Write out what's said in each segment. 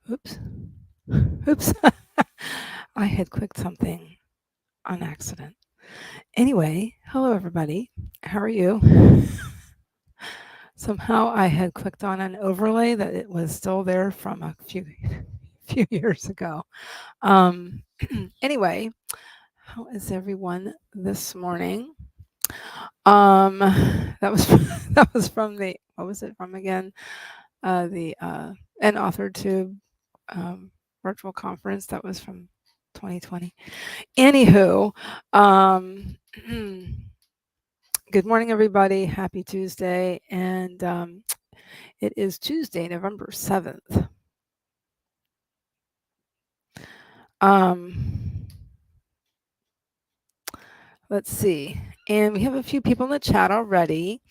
Oops. Oops. I had clicked something on accident. Anyway, hello everybody. How are you? Somehow I had clicked on an overlay that it was still there from a few years ago. Um, anyway, how is everyone this morning? Um, that was that was from the what was it from again? The an author to virtual conference that was from 2020. Anywho, good morning, everybody. Happy Tuesday, and it is Tuesday, November 7th. Let's see, and we have a few people in the chat already.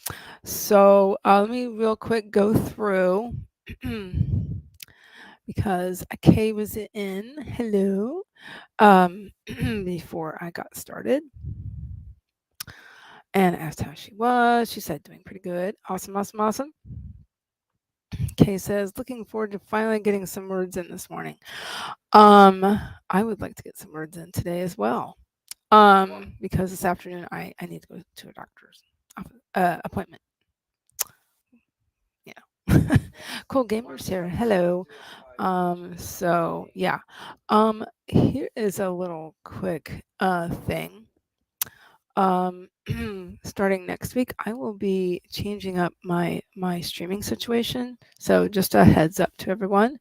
So let me real quick go through because Kay was in. Hello. Before I got started and asked how she was. She said, doing pretty good. Awesome, awesome, awesome. Kay says, looking forward to finally getting some words in this morning. I would like to get some words in today as well. Because this afternoon I need to go to a doctor's appointment. Yeah. Cool gamers here. Hello. So yeah. Here is a little quick thing. Starting next week, I will be changing up my streaming situation. So just a heads up to everyone.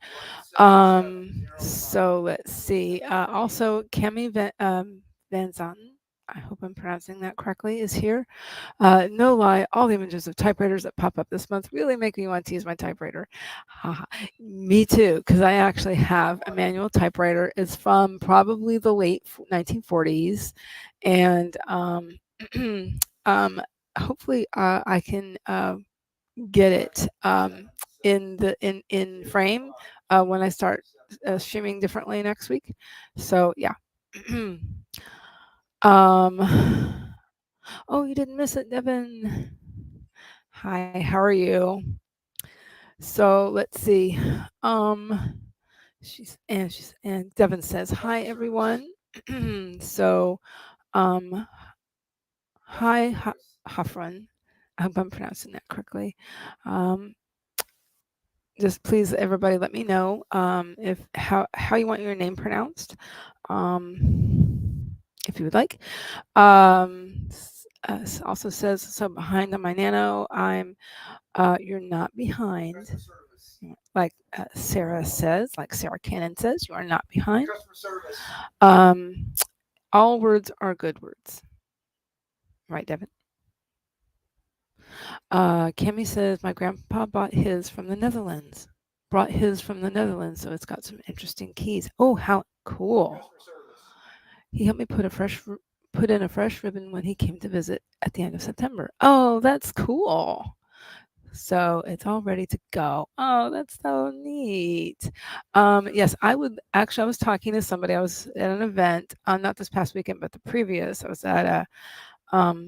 So let's see. Also, Cami Van Zanten, I hope I'm pronouncing that correctly, is here. No lie, all the images of typewriters that pop up this month really make me want to use my typewriter. Me too, because I actually have a manual typewriter. It's from probably the late 1940s, and hopefully I can get it in frame when I start streaming differently next week. So yeah. Oh, you didn't miss it, Devin. Hi, how are you? So let's see. And Devin says hi, everyone. So hi, Hafran. I hope I'm pronouncing that correctly. Just please, everybody, let me know if how you want your name pronounced, if you would like. Also says, so behind on my Nano, you're not behind. Like Sarah says, like Sarah Cannon says, you are not behind. All words are good words. Right, Devin? Cami says, my grandpa brought his from the Netherlands. So it's got some interesting keys. Oh, how cool. He helped me put in a fresh ribbon when he came to visit at the end of September. Oh, that's cool. So it's all ready to go. Oh, that's so neat. Yes, I was talking to somebody. I was at an event, not this past weekend, but the previous. I was at I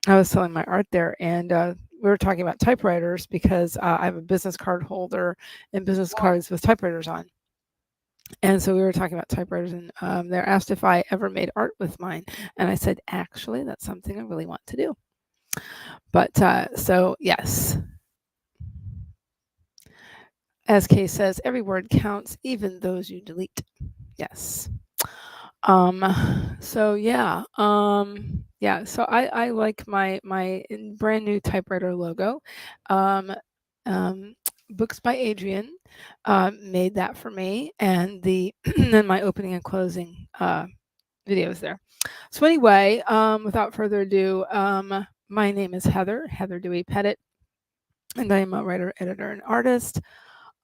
was selling my art there, and we were talking about typewriters because I have a business card holder and business cards with typewriters on. And so we were talking about typewriters, and they're asked if I ever made art with mine. And I said, actually, that's something I really want to do. But so, yes. As Kay says, every word counts, even those you delete. Yes. So yeah. Yeah. So I like my brand new typewriter logo. Books by Adrian made that for me, and then my opening and closing videos there. So anyway, without further ado, my name is Heather Dewey Pettit, and I am a writer, editor, and artist.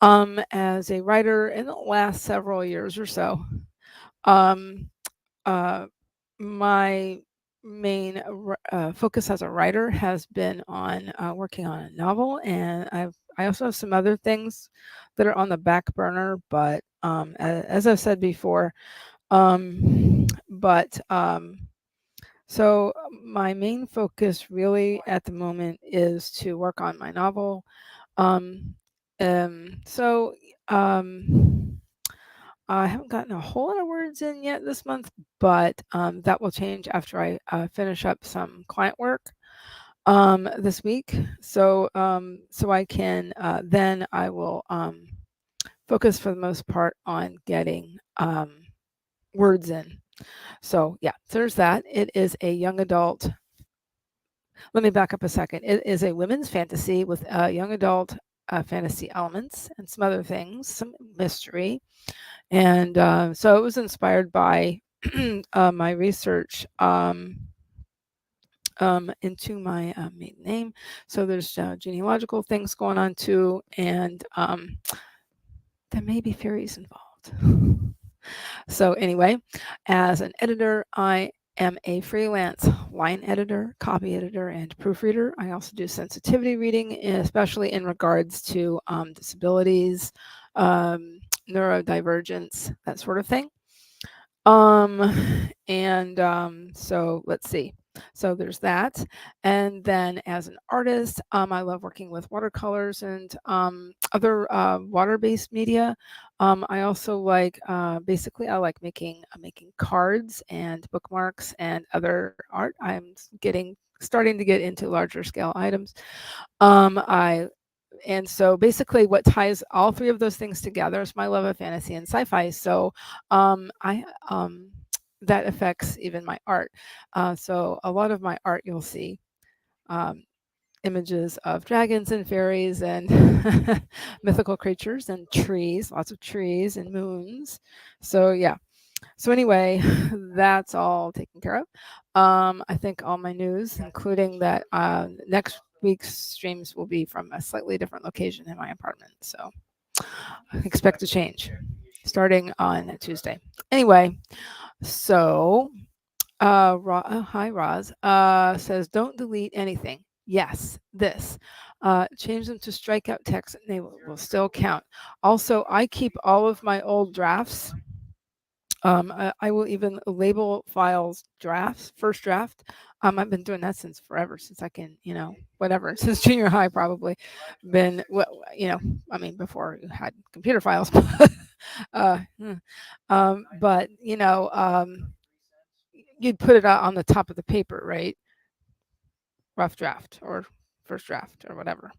As a writer in the last several years or so, um, uh, my main focus as a writer has been on working on a novel, and I also have some other things that are on the back burner, but as I've said before, so my main focus really at the moment is to work on my novel, So I haven't gotten a whole lot of words in yet this month, but that will change after I finish up some client work this week. So so I can then I will focus for the most part on getting words in. So yeah, so there's that. It is a young adult. Let me back up a second. It is a women's fantasy with young adult fantasy elements and some other things, some mystery. And so it was inspired by my research into my maiden name. So there's genealogical things going on too, and there may be fairies involved. So anyway, as an editor, I am a freelance line editor, copy editor, and proofreader. I also do sensitivity reading, especially in regards to disabilities, neurodivergence, that sort of thing. So let's see. So there's that. And then as an artist, I love working with watercolors and other water-based media. I also like basically I like making cards and bookmarks and other art. I'm starting to get into larger scale items. I and so basically what ties all three of those things together is my love of fantasy and sci-fi. So I that affects even my art. So a lot of my art you'll see um, images of dragons and fairies and mythical creatures and trees, lots of trees and moons. So yeah. So anyway, that's all taken care of. I think all my news, including that next week's streams will be from a slightly different location in my apartment. So expect a change starting on Tuesday. Anyway, so hi Roz says don't delete anything. Yes, this. Change them to strikeout text and they will still count. Also, I keep all of my old drafts. I will even label files drafts, first draft. I've been doing that since forever, since I can, whatever, since junior high probably. Been, well, I mean, before you had computer files. But you'd put it out on the top of the paper, right? Rough draft or first draft or whatever.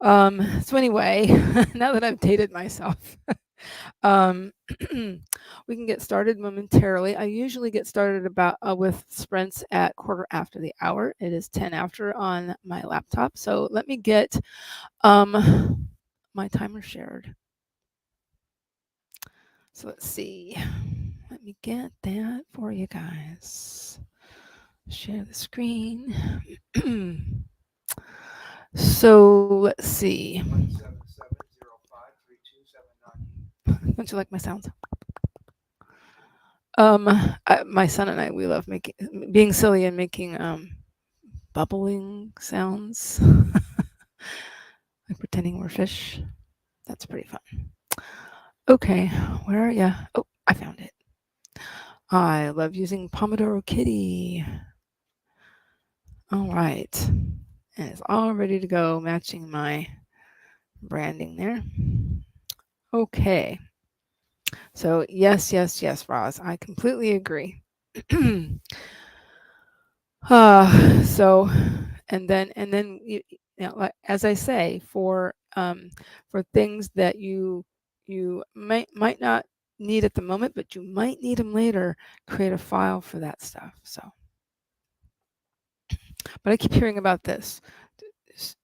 So anyway, now that I've dated myself, we can get started momentarily. I usually get started about with sprints at quarter after the hour. It is 10 after on my laptop. So let me get my timer shared. So let's see. Let me get that for you guys. Share the screen. So let's see. Don't you like my sounds? My son and I, we love being silly and making bubbling sounds, like pretending we're fish. That's pretty fun. Okay, where are you? Oh, I found it. I love using Pomodoro Kitty. All right, and it's all ready to go, matching my branding there. Okay. So yes, Roz, I completely agree. So, and then like, as I say, for things that you might not need at the moment, but you might need them later, create a file for that stuff. So, but I keep hearing about this.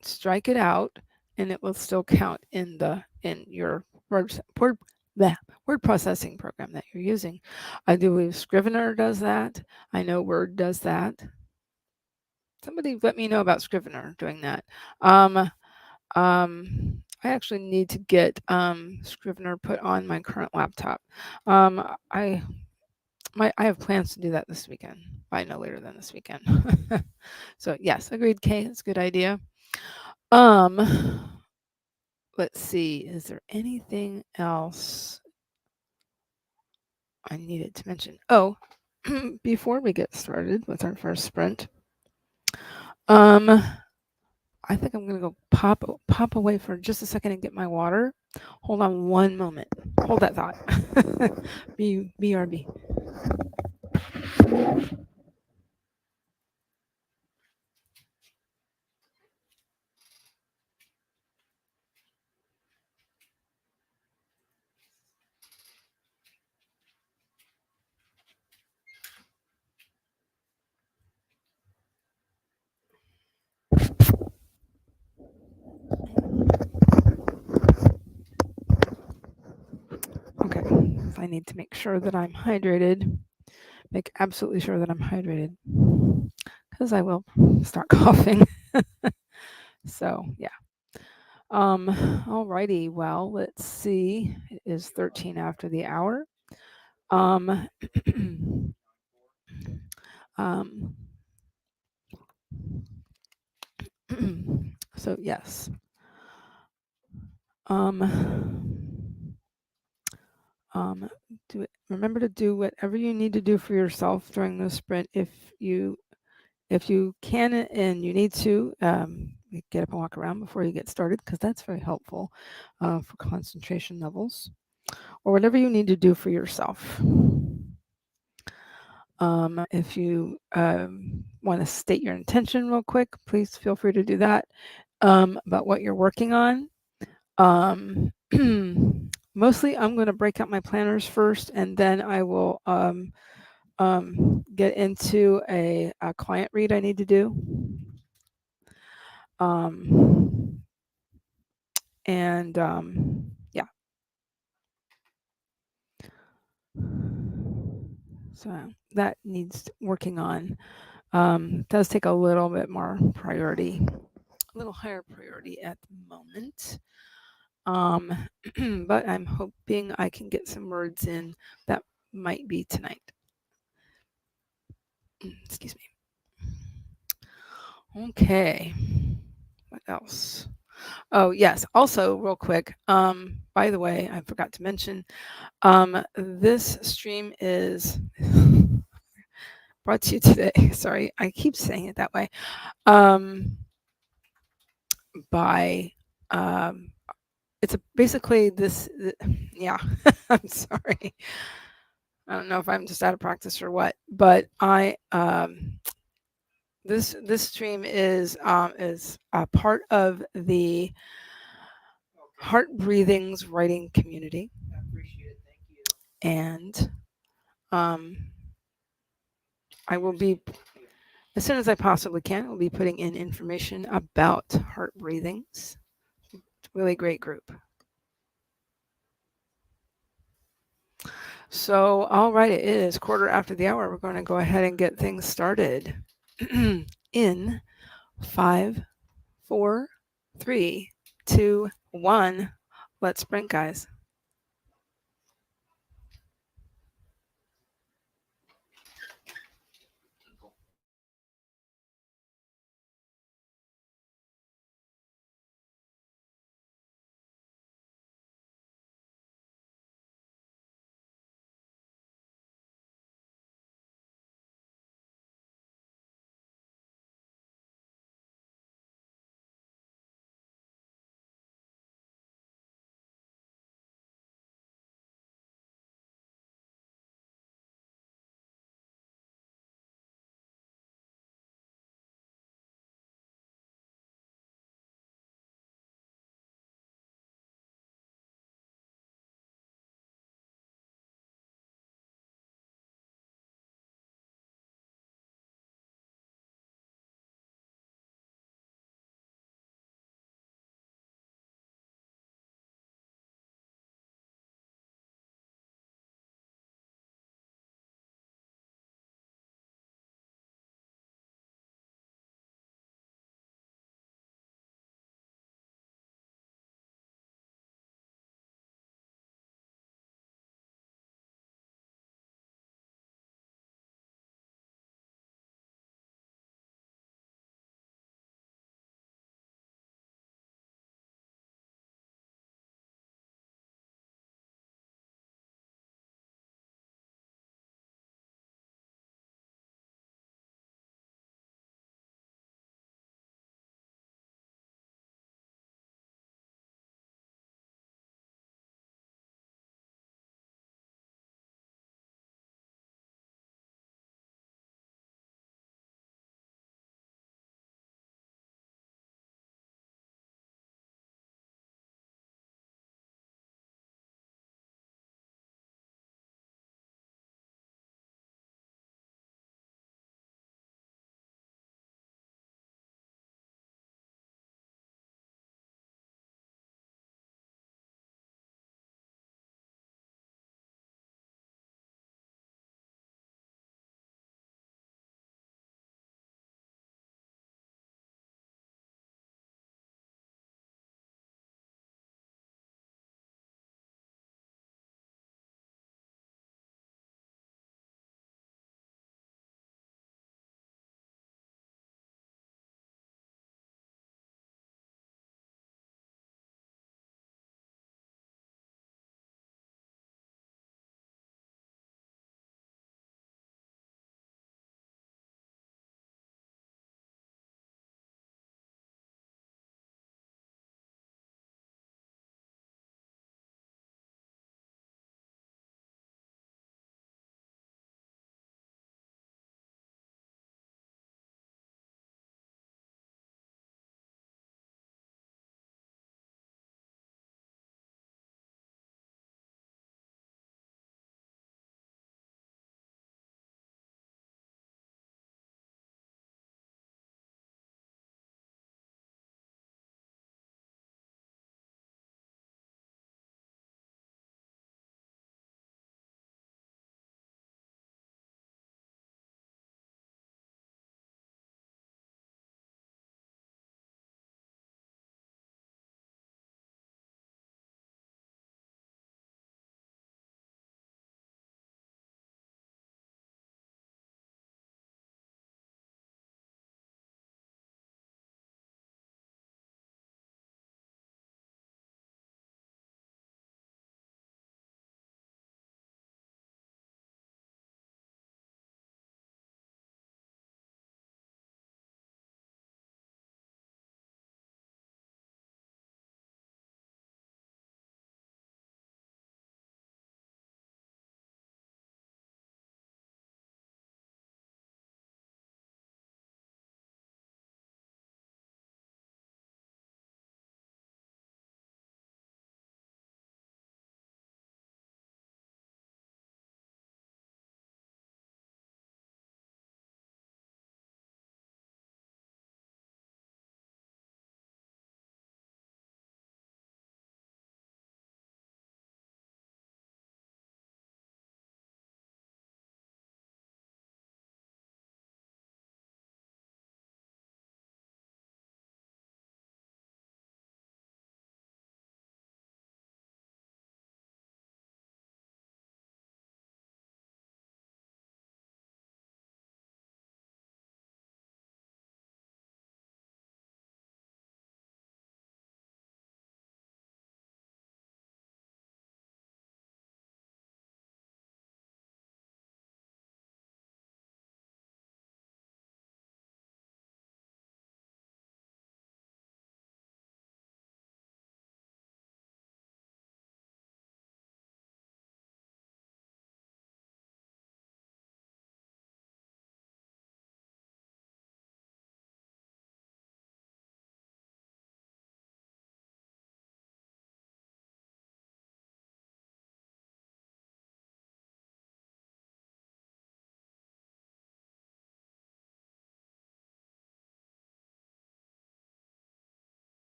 Strike it out, and it will still count in your word processing program that you're using. I do believe Scrivener does that. I know Word does that. Somebody let me know about Scrivener doing that. I actually need to get Scrivener put on my current laptop. I have plans to do that this weekend, by no later than this weekend. So yes, agreed, Kay. It's a good idea. Let's see. Is there anything else I needed to mention? Oh, before we get started with our first sprint, I I think I'm gonna go pop away for just a second and get my water. Hold on one moment. Hold that thought. BRB. Okay, I need to make sure that I'm hydrated. Make absolutely sure that I'm hydrated because I will start coughing. So yeah. Alrighty. Well, let's see. It is 13 after the hour. Um, um, so yes. Remember to do whatever you need to do for yourself during the sprint. If you can and you need to, get up and walk around before you get started, because that's very helpful for concentration levels, or whatever you need to do for yourself. If you want to state your intention real quick, please feel free to do that about what you're working on. Mostly, I'm going to break out my planners first, and then I will get into a client read I need to do. Yeah. So that needs working on. Does take a little bit more priority, a little higher priority at the moment. But I'm hoping I can get some words in that might be tonight. Excuse me. Okay. What else? Oh, yes. Also, real quick, by the way, I forgot to mention, this stream is brought to you today. Sorry, I keep saying it that way. By it's basically this. Yeah, I'm sorry. I don't know if I'm just out of practice or what, but this stream is a part of the Heart Breathings writing community. I appreciate it. Thank you. And I will be, as soon as I possibly can, I will be putting in information about Heart Breathings. It's a really great group. So, all right, it is 1:15. We're going to go ahead and get things started. In 5, 4, 3, 2, 1. Let's sprint, guys.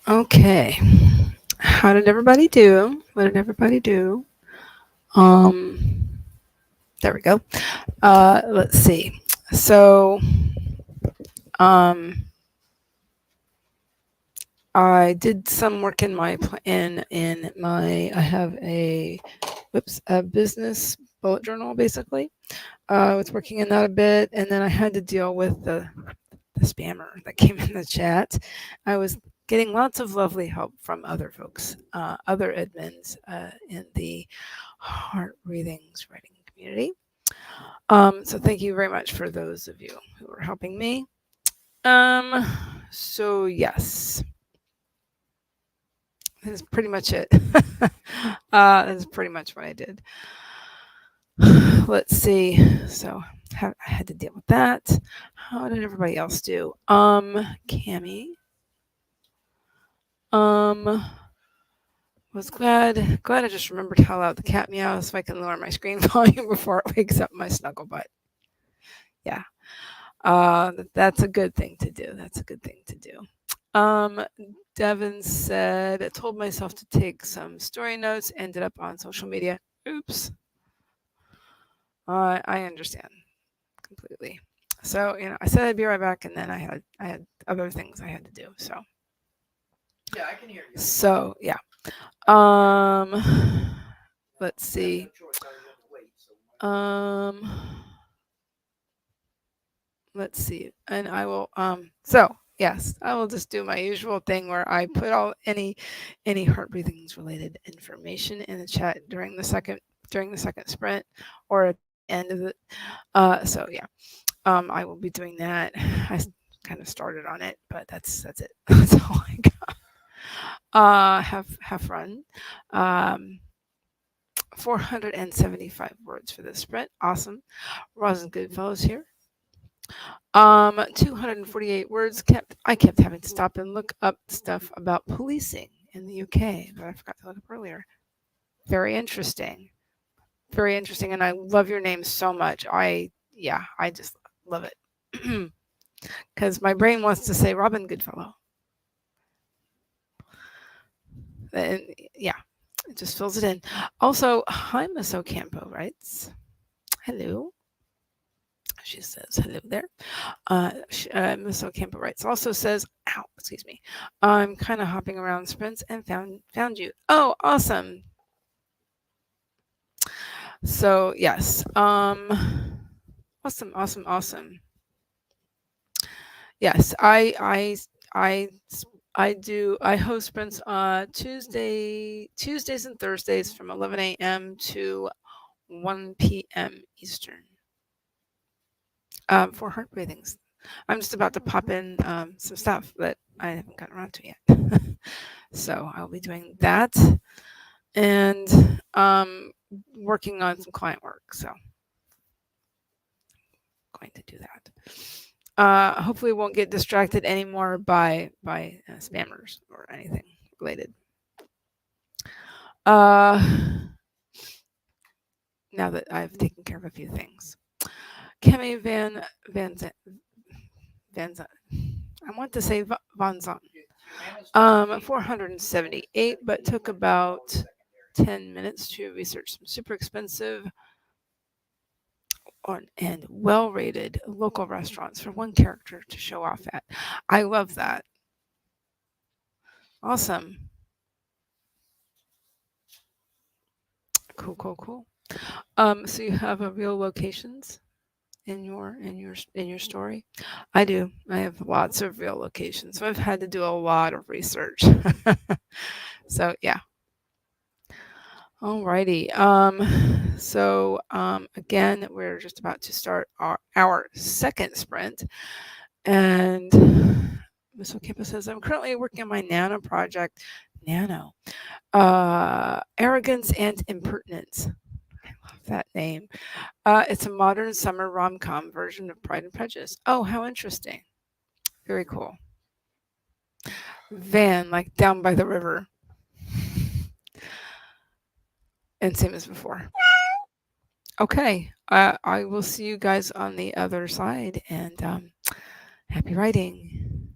Okay. How did everybody do? What did everybody do? There we go. Let's see. So, I did some work in my I have a business bullet journal basically. I was working in that a bit, and then I had to deal with the spammer that came in the chat. I was getting lots of lovely help from other folks, other admins in the Heart Breathings writing community. So thank you very much for those of you who are helping me. So yes, that's pretty much it. That's pretty much what I did. Let's see. So I had to deal with that. How did everybody else do? Cami. Was glad I just remembered how loud the cat meows so I can lower my screen volume before it wakes up my snuggle butt. Yeah. That's a good thing to do. That's a good thing to do. Devin said, I told myself to take some story notes, ended up on social media. Oops. I understand completely. So, I said I'd be right back, and then I had other things I had to do. So, yeah, I can hear you. So, yeah. Let's see. Let's see. And I will, so yes, I will just do my usual thing where I put all any heart breathings related information in the chat during the second sprint or at the end of it. So yeah, I will be doing that. I kind of started on it, but that's it. That's all I got. Have fun. 475 words for this sprint. Awesome. Rosin Goodfellows here. 248 words. I kept having to stop and look up stuff about policing in the UK that I forgot to look up earlier. Very interesting. Very interesting. And I love your name so much. I just love it. Because my brain wants to say Robin Goodfellow. And yeah, it just fills it in. Also, hi, Miss Ocampo writes. Hello. She says hello there. Miss Ocampo writes also says, ow, excuse me. I'm kind of hopping around sprints and found you. Oh, awesome. So yes. Awesome. Yes, I host sprints Tuesdays and Thursdays from 11 a.m. to 1 p.m. Eastern. For heart breathings. I'm just about to pop in some stuff that I haven't gotten around to yet. So I'll be doing that and working on some client work. So going to do that. Hopefully won't get distracted anymore by spammers or anything related. Now that I've taken care of a few things. Kemi Van I want to say Van Zon. 478, but took about 10 minutes to research some super expensive and well-rated local restaurants for one character to show off at. I love that. Awesome. Cool. So you have a real locations in your story? I do. I have lots of real locations. So I've had to do a lot of research. So yeah. Alrighty. So again, we're just about to start our second sprint. And Ms. Ocampo says, I'm currently working on my Nano project. Nano. Arrogance and Impertinence. I love that name. It's a modern summer rom-com version of Pride and Prejudice. Oh, how interesting. Very cool. Van, like down by the river. And same as before. Okay. I will see you guys on the other side, and happy writing.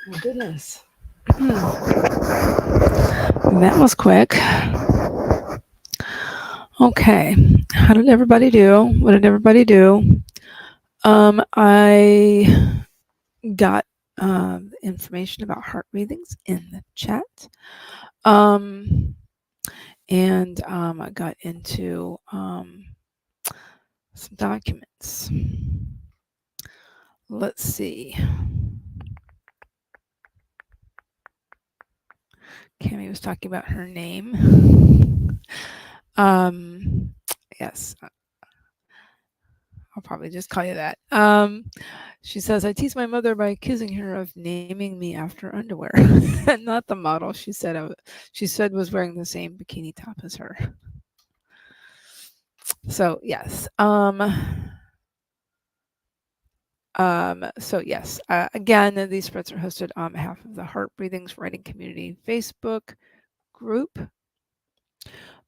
My goodness. That was quick. Okay. How did everybody do? What did everybody do? I got information about heart breathings in the chat. Um, and I got into some documents. Let's see. Cami was talking about her name. Yes, I'll probably just call you that. She says, I teased my mother by accusing her of naming me after underwear. Not the model she said was wearing the same bikini top as her. So yes. So yes, again, these spreads are hosted on behalf of the Heart Breathings Writing Community Facebook group.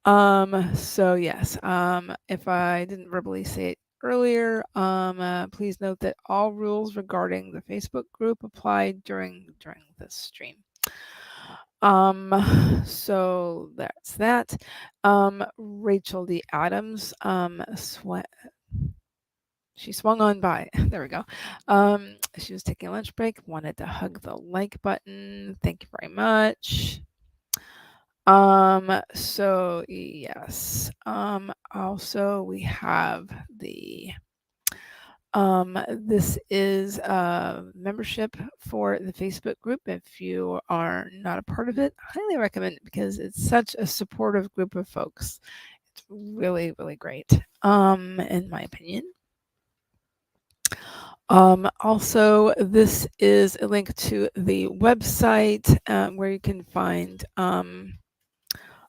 So yes, if I didn't verbally say it earlier, please note that all rules regarding the Facebook group apply during this stream. So that's that. Rachel D. Adams, she swung on by. There we go. She was taking a lunch break, wanted to hug the like button. Thank you very much. So yes. Also we have the this is a membership for the Facebook group. If you are not a part of it, I highly recommend it because it's such a supportive group of folks. It's really, really great, in my opinion. Also, this is a link to the website where you can find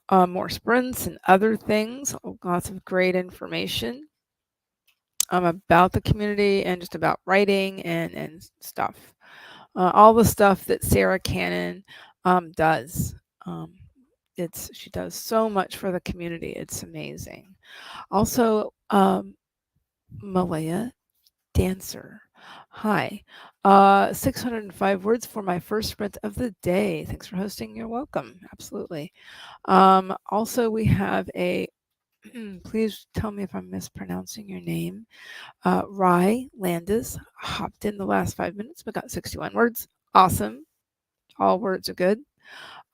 more sprints and other things, lots of great information about the community and just about writing and stuff. All the stuff that Sarah Cannon does. She does so much for the community. It's amazing. Also, Malaya Dancer. Hi. 605 words for my first sprint of the day. Thanks for hosting. You're welcome. Absolutely. Also, we have a, please tell me if I'm mispronouncing your name. Rye Landis hopped in the last 5 minutes, but got 61 words. Awesome. All words are good.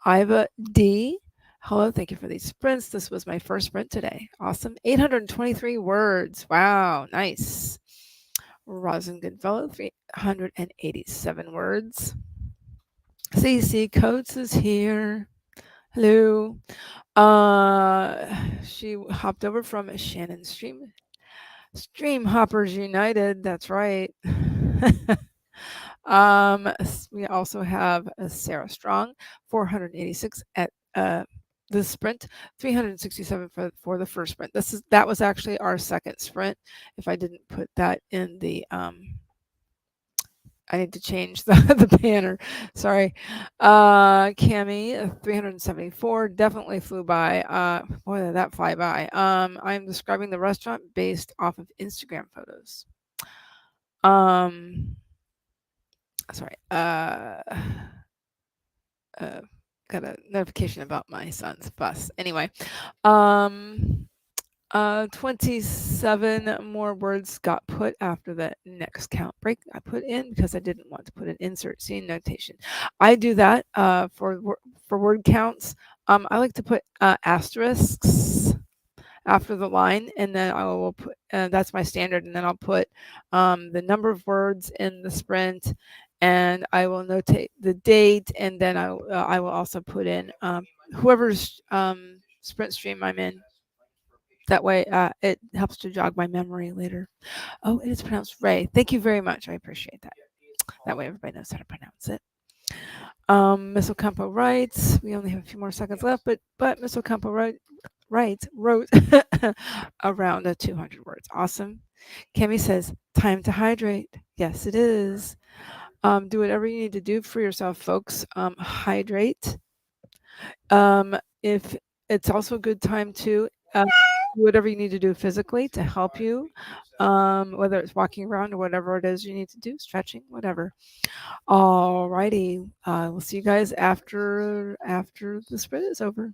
Iva D. Hello, thank you for these sprints. This was my first sprint today. Awesome. 823 words. Wow, nice. Rosin Goodfellow, 387 words. CC Coates is here. Hello. She hopped over from Shannon Stream Hoppers United. That's right. We also have Sarah Strong, 486 at the sprint, 367 for the first sprint. That was actually our second sprint. If I didn't put that in the I need to change the banner. Sorry. Cami, 374, definitely flew by. Boy, did that fly by. I'm describing the restaurant based off of Instagram photos. Sorry. Got a notification about my son's bus. Anyway, 27 more words got put after the next count break I put in because I didn't want to put an insert scene notation. I do that for word counts. I like to put asterisks after the line, and then I will put that's my standard, and then I'll put the number of words in the sprint, and I will notate the date, and then I will also put in whoever's sprint stream I'm in. That way it helps to jog my memory later. Oh, it is pronounced Ray. Thank you very much. I appreciate that. That way everybody knows how to pronounce it. Miss Ocampo writes, we only have a few more seconds left, but Miss Ocampo wrote around 200 words. Awesome. Kemi says, time to hydrate. Yes, it is. Do whatever you need to do for yourself, folks. Hydrate. If it's also a good time to do whatever you need to do physically to help you, whether it's walking around or whatever it is you need to do, stretching, whatever. All righty. We'll see you guys after the spread is over.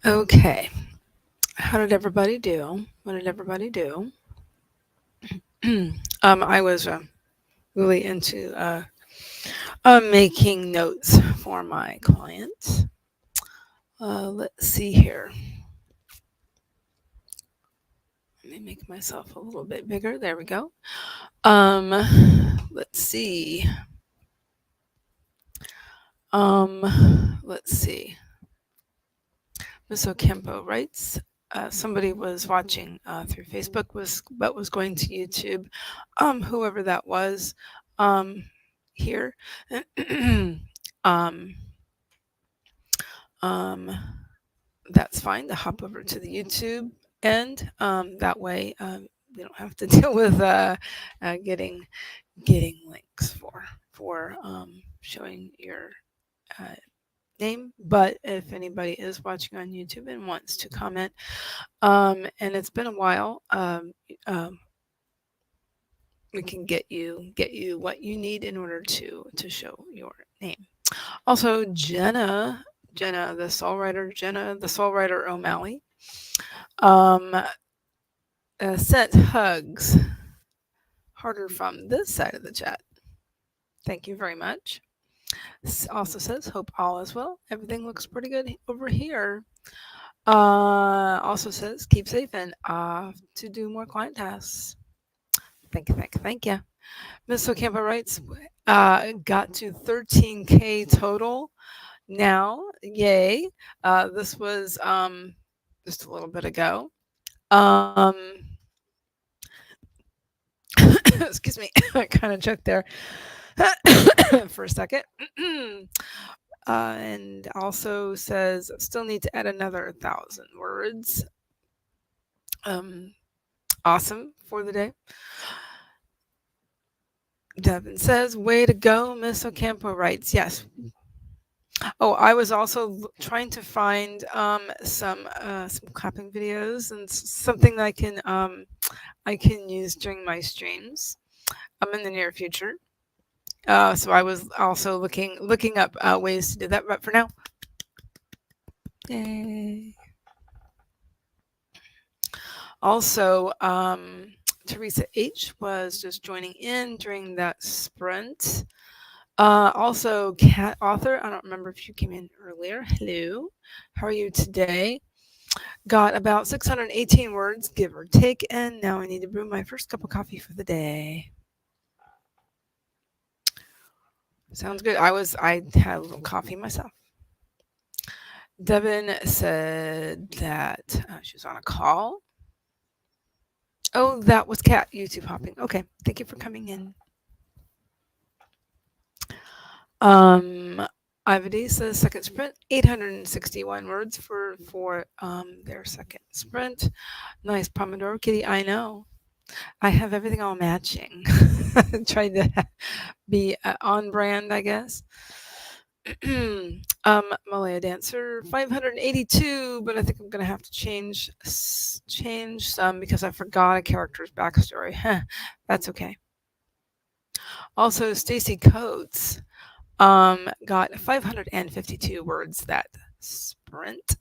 Okay. How did everybody do? What did everybody do? I was really into making notes for my clients. Let's see here. Let me make myself a little bit bigger. There we go. Um, let's see. Let's see. Miss Ocampo writes, somebody was watching through Facebook was going to YouTube. Whoever that was, here. um, um, that's fine to hop over to the YouTube end. That way, we don't have to deal with getting links for showing your uh, name. But if anybody is watching on YouTube and wants to comment, and it's been a while, we can get you what you need in order to show your name. Also, Jenna the Soul Writer, O'Malley, um, sent hugs harder from this side of the chat. Thank you very much. Also says, hope all is well. Everything looks pretty good over here. Also says, keep safe and to do more client tasks. Thank you. Miss Ocampo writes, got to 13K total now. Yay. This was just a little bit ago. Excuse me, I kind of choked there for a second. And also says, still need to add another 1,000 words. Awesome for the day. Devin says, way to go. Miss Ocampo writes, yes. Oh, I was also trying to find some clapping videos and something that I can use during my streams in the near future. So I was also looking up ways to do that, but for now, yay. Also, Teresa H was just joining in during that sprint. Also, Cat Author, I don't remember if you came in earlier. Hello, how are you today? Got about 618 words, give or take, and now I need to brew my first cup of coffee for the day. Sounds good. I had a little coffee myself. Devin said that she was on a call. Oh, that was Cat YouTube hopping. Okay, thank you for coming in. Ivedy says second sprint, 861 words for their second sprint. Nice Pomodoro Kitty. I know. I have everything all matching. Trying to be on brand, I guess. Malaya Dancer, 582, but I think I'm gonna have to change some because I forgot a character's backstory. That's okay. Also, Stacy Coates got 552 words that sprint.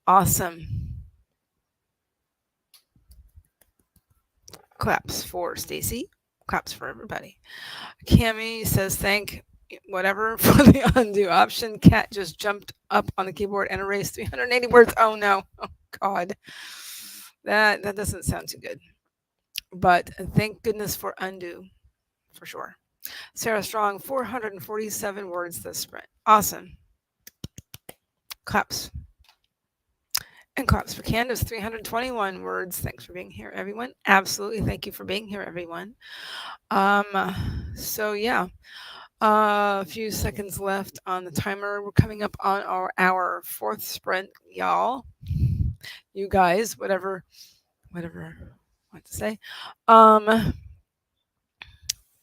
Awesome. Claps for Stacy. Claps for everybody. Cami says thank whatever for the undo option. Cat just jumped up on the keyboard and erased 380 words. Oh no. Oh God. That doesn't sound too good. But thank goodness for undo for sure. Sarah Strong, 447 words this sprint. Awesome. Claps. And claps for Candace, 321 words. Thanks for being here, everyone. Absolutely. Thank you for being here, everyone. So yeah, a few seconds left on the timer. We're coming up on our fourth sprint, y'all. You guys, whatever what to say.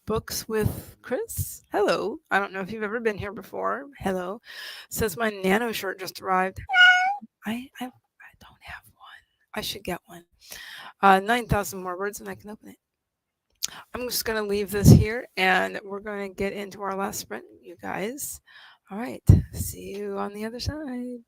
Books with Chris. Hello. I don't know if you've ever been here before. Hello. Says my nano shirt just arrived. I don't have one. I should get one. 9,000 more words and I can open it. I'm just going to leave this here and we're going to get into our last sprint, you guys. All right. See you on the other side.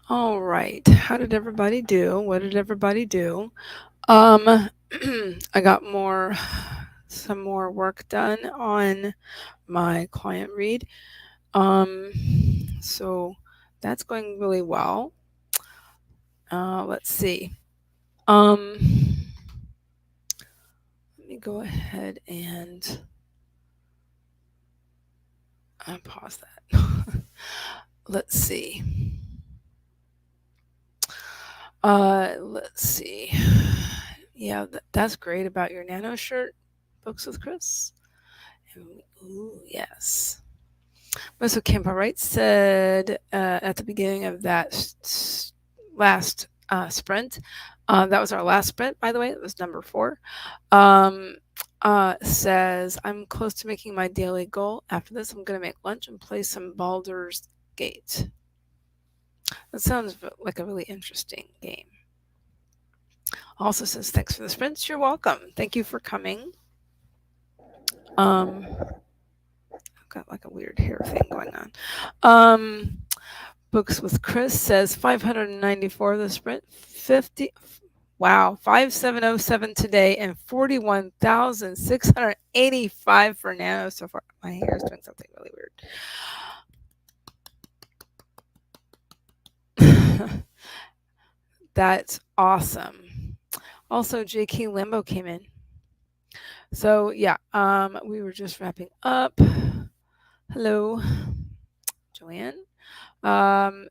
All right. How did everybody do? What did everybody do? I got some more work done on my client read. So that's going really well. Let's see. Um, Let me go ahead and pause that. Let's see. Let's see. Yeah, that's great about your Nano shirt, Books with Chris. Ooh, yes. Most of Campa Wright said at the beginning of that last sprint, that was our last sprint, by the way, it was number 4, says, I'm close to making my daily goal. After this, I'm going to make lunch and play some Baldur's Gate. That sounds like a really interesting game. Also says, thanks for the sprints. You're welcome. Thank you for coming. I've got like a weird hair thing going on. Books with Chris says 594 the sprint, 50. Wow, 5707 today and 41,685 for Nano so far. My hair is doing something really weird. That's awesome. Also, JK Limbo came in. So yeah, we were just wrapping up. Hello, Joanne.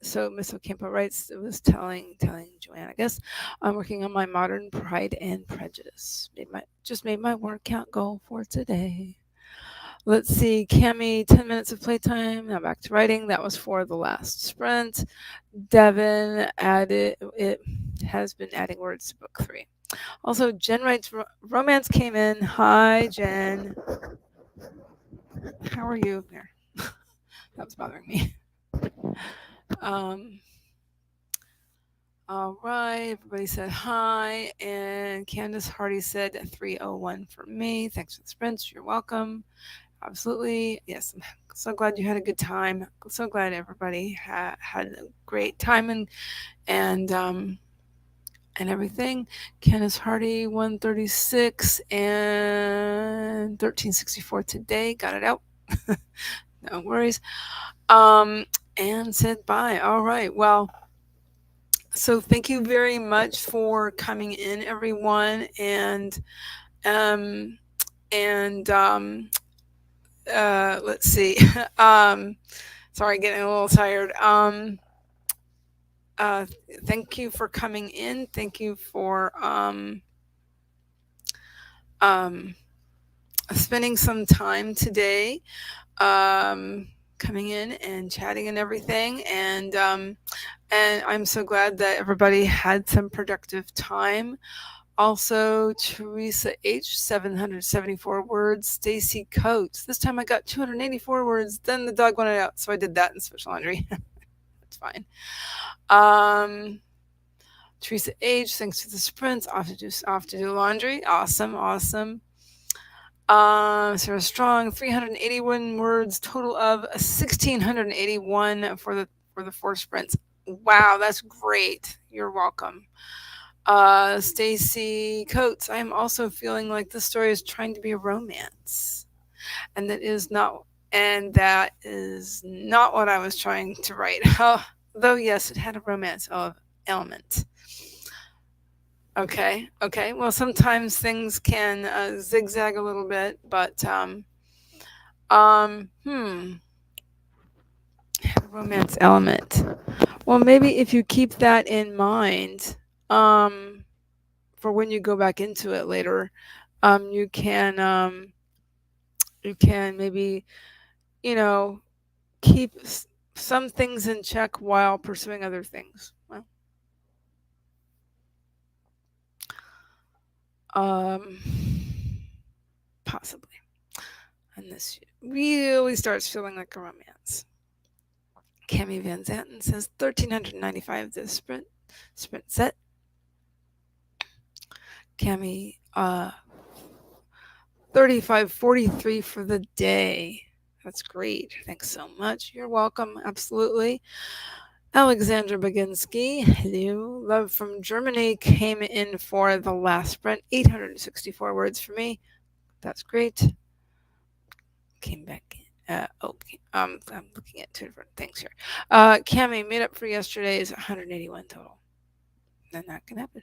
So Miss Ocampo writes, it was telling Joanne, I guess, I'm working on my modern Pride and Prejudice. Just made my word count goal for today. Let's see, Cami, 10 minutes of playtime. Now back to writing. That was for the last sprint. Devin has been adding words to book 3. Also, Jen writes, romance came in. Hi, Jen. How are you there? That was bothering me. All right, everybody said hi, and Candace Hardy said 301 for me. Thanks for the sprints. You're welcome. Absolutely. Yes, I'm so glad you had a good time. I'm so glad everybody had a great time and everything. Candace Hardy 136 and 1364 today. Got it out. No worries. And said bye. All right. Well, so thank you very much for coming in, everyone, and let's see. Sorry, getting a little tired. Thank you for coming in. Thank you for spending some time today, coming in and chatting and everything, and I'm so glad that everybody had some productive time. Also, Teresa H, 774 words. Stacy Coates. This time I got 284 words. Then the dog wanted out, so I did that in special laundry. That's fine. Teresa H, thanks for the sprints. Off to do laundry. Awesome. Sarah Strong, 381 words. Total of 1,681 for the 4 sprints. Wow, that's great. You're welcome. Stacy Coates, I am also feeling like this story is trying to be a romance, and that is not what I was trying to write. Though yes, it had a romance element. Okay. Well, sometimes things can zigzag a little bit, but romance element. Well, maybe if you keep that in mind, for when you go back into it later, you can maybe, keep some things in check while pursuing other things. Well, possibly. And this really starts feeling like a romance. Cami Van Zanten says 1,395 this sprint set. Cami, 3543 for the day. That's great. Thanks so much. You're welcome. Absolutely. Alexandra Baginski, hello. Love from Germany came in for the last sprint. 864 words for me. That's great. Came back in. Okay. I'm looking at two different things here. Cami made up for yesterday's 181 total. Then that can happen.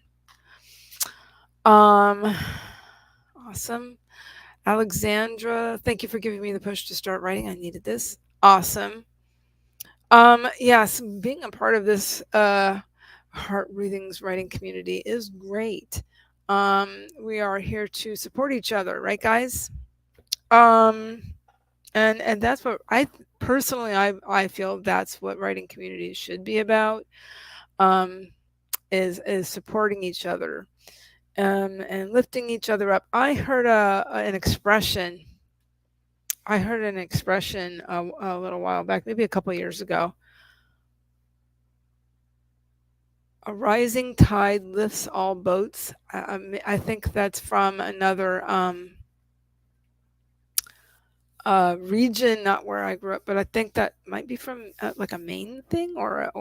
Awesome. Alexandra, thank you for giving me the push to start writing. I needed this. Awesome. Yes, being a part of this Heart Breathings writing community is great. We are here to support each other, right, guys? And that's what I personally I feel that's what writing communities should be about. Is supporting each other, and lifting each other up. I heard an expression. I heard an expression a little while back, maybe a couple years ago. A rising tide lifts all boats. I think that's from another region, not where I grew up, but I think that might be from like a Maine thing or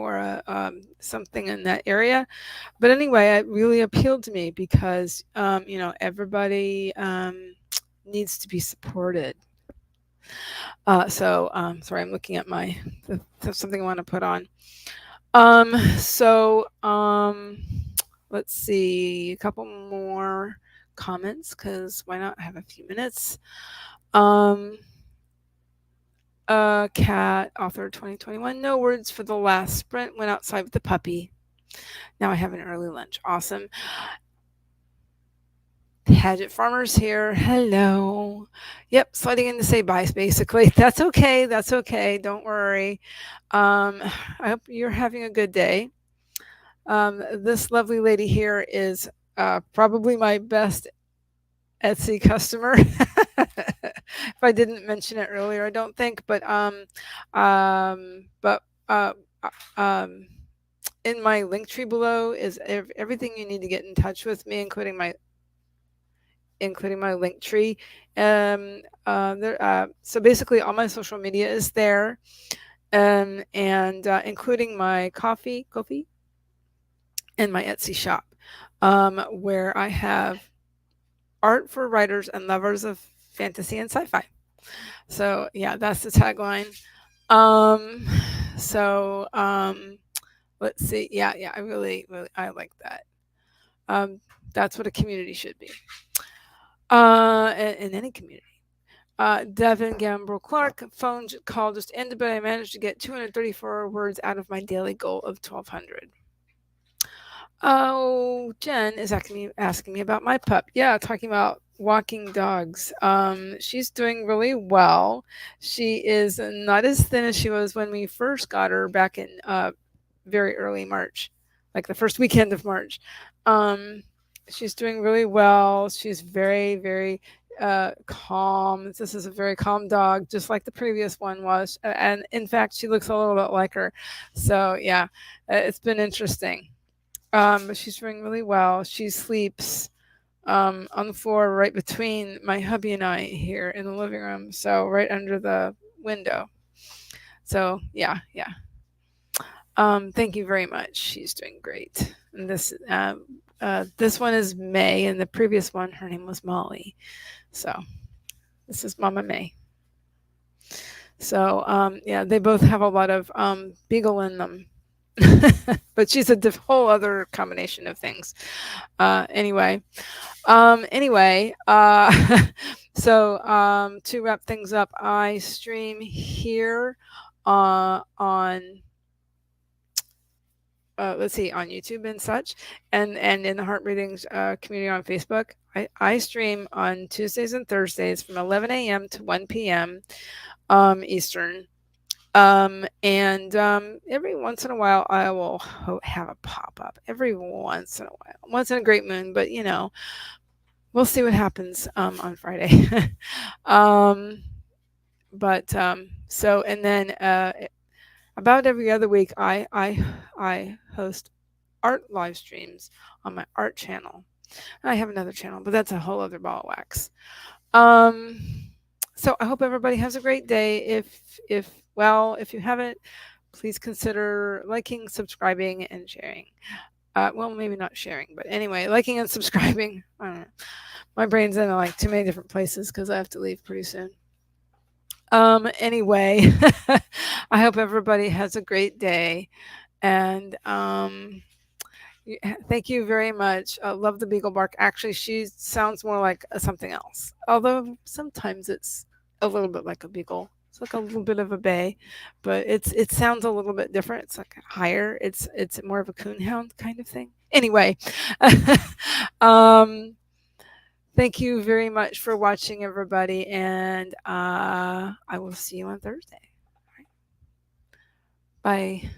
something in that area. But anyway, it really appealed to me because everybody needs to be supported. Sorry, I'm looking at something I want to put on. Let's see, a couple more comments because why not have a few minutes. Cat, author 2021, no words for the last sprint, went outside with the puppy. Now I have an early lunch. Awesome. Hadget Farmers here. Hello. Yep, sliding in to say bye, basically. That's okay. That's okay. Don't worry. I hope you're having a good day. This lovely lady here is probably my best Etsy customer. If I didn't mention it earlier, I don't think, but in my link tree below is everything you need to get in touch with me, including my link tree. So basically all my social media is there, and including my Ko-fi and my Etsy shop, where I have art for writers and lovers of fantasy and sci-fi. So yeah, that's the tagline. Let's see. Yeah, I really I like that. That's what a community should be. In any community. Devin Gambrel Clark, phone call just ended, but I managed to get 234 words out of my daily goal of 1,200. Oh, Jen is asking me about my pup. Yeah, talking about walking dogs. She's doing really well. She is not as thin as she was when we first got her back in very early March, like the first weekend of March. She's doing really well. She's very, very calm. This is a very calm dog, just like the previous one was. And in fact, she looks a little bit like her. So yeah, it's been interesting. But she's doing really well. She sleeps on the floor right between my hubby and I here in the living room, so right under the window. So yeah. Thank you very much. She's doing great. And this one is May, and the previous one, her name was Molly. So this is Mama May. So yeah, they both have a lot of beagle in them. But she's a whole other combination of things. Anyway, so to wrap things up, I stream here on let's see, on YouTube and such, and in the Heart Breathings community on Facebook. I stream on Tuesdays and Thursdays from 11 a.m. to 1 p.m. Eastern. Every once in a while I will have a pop-up every once in a while, once in a great moon, but we'll see what happens on Friday. So and then about every other week I host art live streams on my art channel. I have another channel, but that's a whole other ball of wax. So I hope everybody has a great day. If you haven't please consider liking, subscribing, and sharing. Well, maybe not sharing, but anyway, liking and subscribing. I don't know. My brain's in like too many different places because I have to leave pretty soon. Anyway, I hope everybody has a great day, and thank you very much. I love the beagle bark. Actually, she sounds more like something else, although sometimes it's a little bit like a beagle. It's like a little bit of a bay, but it sounds a little bit different. It's like higher. It's more of a coonhound kind of thing. Anyway, um, thank you very much for watching, everybody, and I will see you on Thursday. Bye.